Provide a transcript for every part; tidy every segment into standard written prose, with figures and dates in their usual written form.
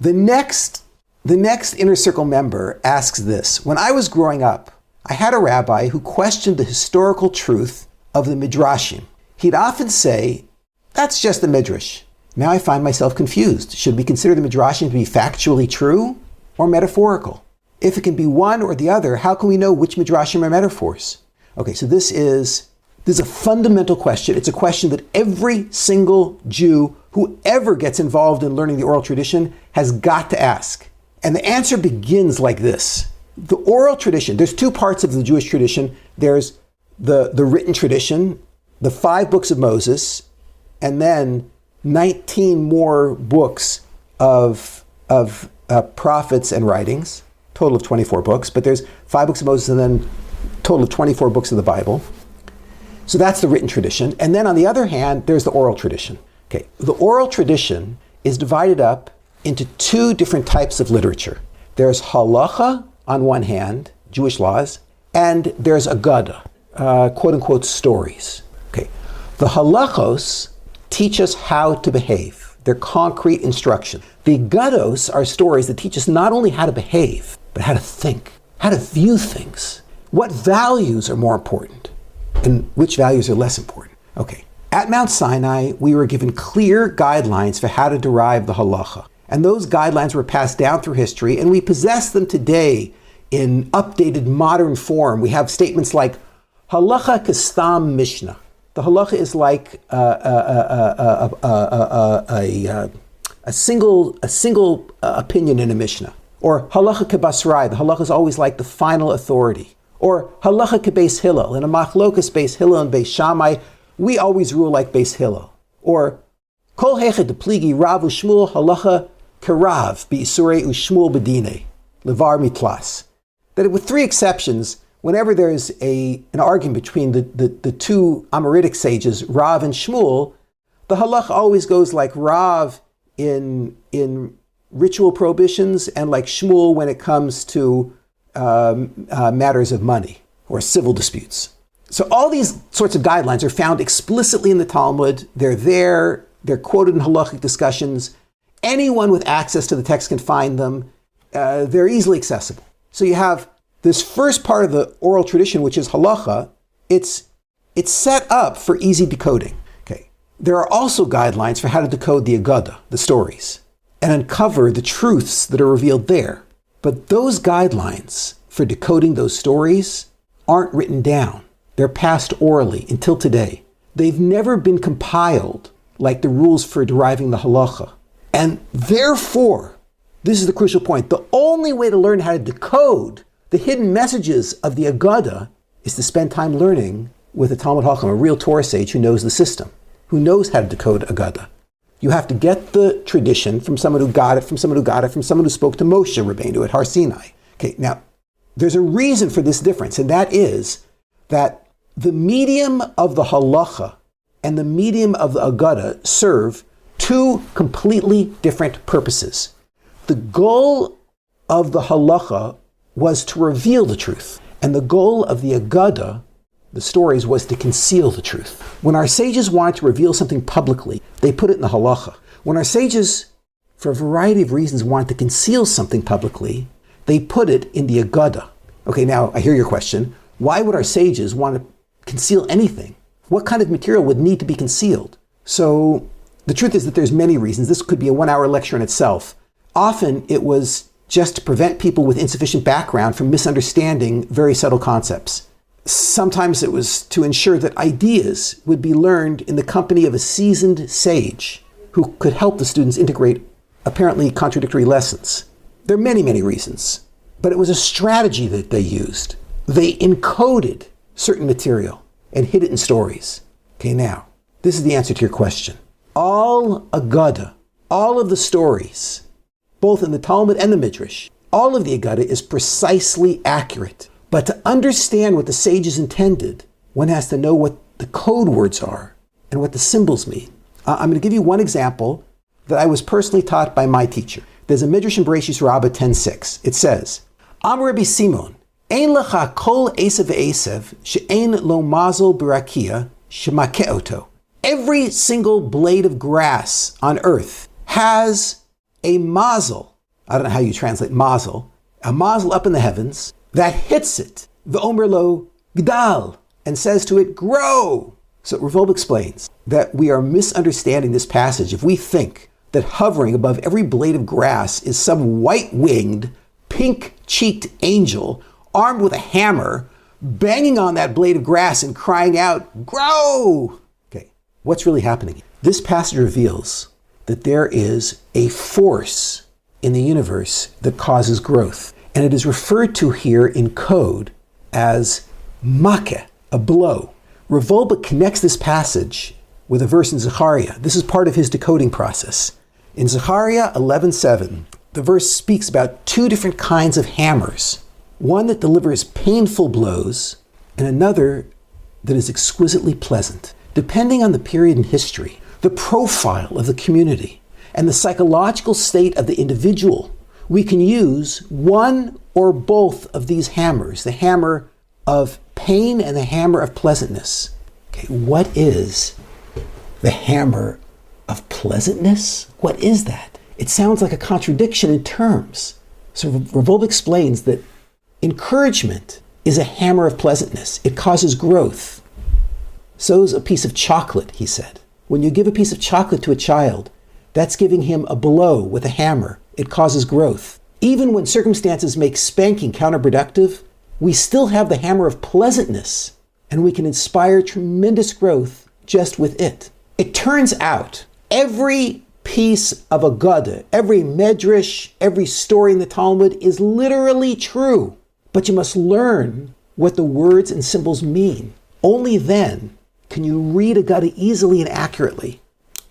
The next Inner Circle member asks this. When I was growing up, I had a rabbi who questioned the historical truth of the midrashim. He'd often say, that's just the midrash. Now I find myself confused. Should we consider the midrashim to be factually true or metaphorical? If it can be one or the other, how can we know which midrashim are metaphors? Okay, so this is a fundamental question. It's a question that every single Jew who ever gets involved in learning the oral tradition has got to ask. And the answer begins like this. The oral tradition, there's two parts of the Jewish tradition. There's the written tradition, the 5 books of Moses, and then 19 more books of prophets and writings, total of 24 books, but there's 5 books of Moses and then total of 24 books of the Bible. So that's the written tradition. And then on the other hand, there's the oral tradition. Okay, the oral tradition is divided up into 2 different types of literature. There's halacha on one hand, Jewish laws, and there's agada, quote unquote stories. Okay, the halachos teach us how to behave. They're concrete instruction. The agados are stories that teach us not only how to behave, but how to think, how to view things. What values are more important and which values are less important? Okay. At Mount Sinai, we were given clear guidelines for how to derive the halacha. And those guidelines were passed down through history, and we possess them today in updated modern form. We have statements like, halacha kastam mishnah. The halacha is like a single opinion in a mishnah. Or halacha kebasrai, the halacha is always like the final authority. Or halacha kebeis hillel, in a machlokas beis hillel and beis shammai, we always rule like beis hillel. Or kol hechet depligi rav u'shmuel halacha kerav bi'isurei u'shmuel bedine, levar mitlas. That with 3 exceptions, whenever there's an argument between the 2 Amoritic sages, Rav and Shmuel, the halacha always goes like Rav in ritual prohibitions and like Shmuel when it comes to matters of money or civil disputes. So all these sorts of guidelines are found explicitly in the Talmud. They're there. They're quoted in halachic discussions. Anyone with access to the text can find them. They're easily accessible. So you have this first part of the oral tradition, which is halacha. It's set up for easy decoding. Okay. There are also guidelines for how to decode the agada, the stories, and uncover the truths that are revealed there. But those guidelines for decoding those stories aren't written down. They're passed orally until today. They've never been compiled like the rules for deriving the halacha. And therefore, this is the crucial point, the only way to learn how to decode the hidden messages of the agada is to spend time learning with a Talmud Chacham, a real Torah sage who knows the system, who knows how to decode agada. You have to get the tradition from someone who got it, from someone who spoke to Moshe Rabbeinu at Har Sinai. Okay, now, there's a reason for this difference, and that is that the medium of the halacha and the medium of the agada serve 2 completely different purposes. The goal of the halacha was to reveal the truth, and the goal of the agada, the stories, was to conceal the truth. When our sages wanted to reveal something publicly, they put it in the halacha. When our sages, for a variety of reasons, wanted to conceal something publicly, they put it in the agada. Okay, now I hear your question. Why would our sages want to conceal anything? What kind of material would need to be concealed? So the truth is that there's many reasons. This could be a 1-hour lecture in itself. Often it was just to prevent people with insufficient background from misunderstanding very subtle concepts. Sometimes it was to ensure that ideas would be learned in the company of a seasoned sage who could help the students integrate apparently contradictory lessons. There are many, many reasons, but it was a strategy that they used. They encoded certain material and hid it in stories. Okay, now, this is the answer to your question. All agada, all of the stories, both in the Talmud and the Midrash, all of the agada is precisely accurate. But to understand what the sages intended, one has to know what the code words are and what the symbols mean. I'm going to give you one example that I was personally taught by my teacher. There's a Midrash in Bereshis Rabbah 10:6. It says, Am Rabbi Simon, Ein lecha kol esav ve'esav, she'ein lo mazel b'rakia, shemakeh oto. Every single blade of grass on earth has a mazel, I don't know how you translate mazel, a mazel up in the heavens that hits it, v'omer lo gdal, and says to it, grow. So Rav Wolbe explains that we are misunderstanding this passage if we think that hovering above every blade of grass is some white-winged, pink-cheeked angel armed with a hammer, banging on that blade of grass and crying out, grow! Okay, what's really happening? This passage reveals that there is a force in the universe that causes growth. And it is referred to here in code as makeh, a blow. Rav Wolbe connects this passage with a verse in Zechariah. This is part of his decoding process. In Zechariah 11:7, the verse speaks about two different kinds of hammers. One that delivers painful blows, and another that is exquisitely pleasant. Depending on the period in history, the profile of the community, and the psychological state of the individual, we can use one or both of these hammers, the hammer of pain and the hammer of pleasantness. Okay, what is the hammer of pleasantness? What is that? It sounds like a contradiction in terms. So Rav Wolbe explains that encouragement is a hammer of pleasantness. It causes growth. So's a piece of chocolate, he said. When you give a piece of chocolate to a child, that's giving him a blow with a hammer. It causes growth. Even when circumstances make spanking counterproductive, we still have the hammer of pleasantness, and we can inspire tremendous growth just with it. It turns out every piece of a Agada, every Midrash, every story in the Talmud is literally true, but you must learn what the words and symbols mean. Only then can you read a Agada easily and accurately.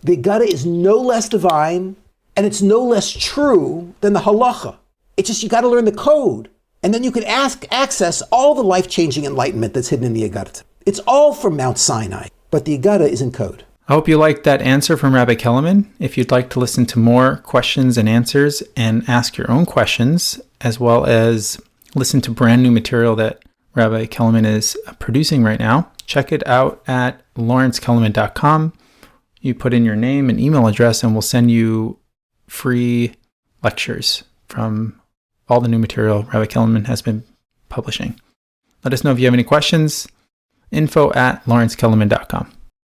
The Agada is no less divine, and it's no less true than the halacha. It's just you got to learn the code, and then you can access all the life-changing enlightenment that's hidden in the Agada. It's all from Mount Sinai, but the Agada is in code. I hope you liked that answer from Rabbi Kelemen. If you'd like to listen to more questions and answers and ask your own questions, as well as listen to brand new material that Rabbi Kelemen is producing right now, check it out at LawrenceKelemen.com. You put in your name and email address, and we'll send you free lectures from all the new material Rabbi Kelemen has been publishing. Let us know if you have any questions. info@LawrenceKelemen.com.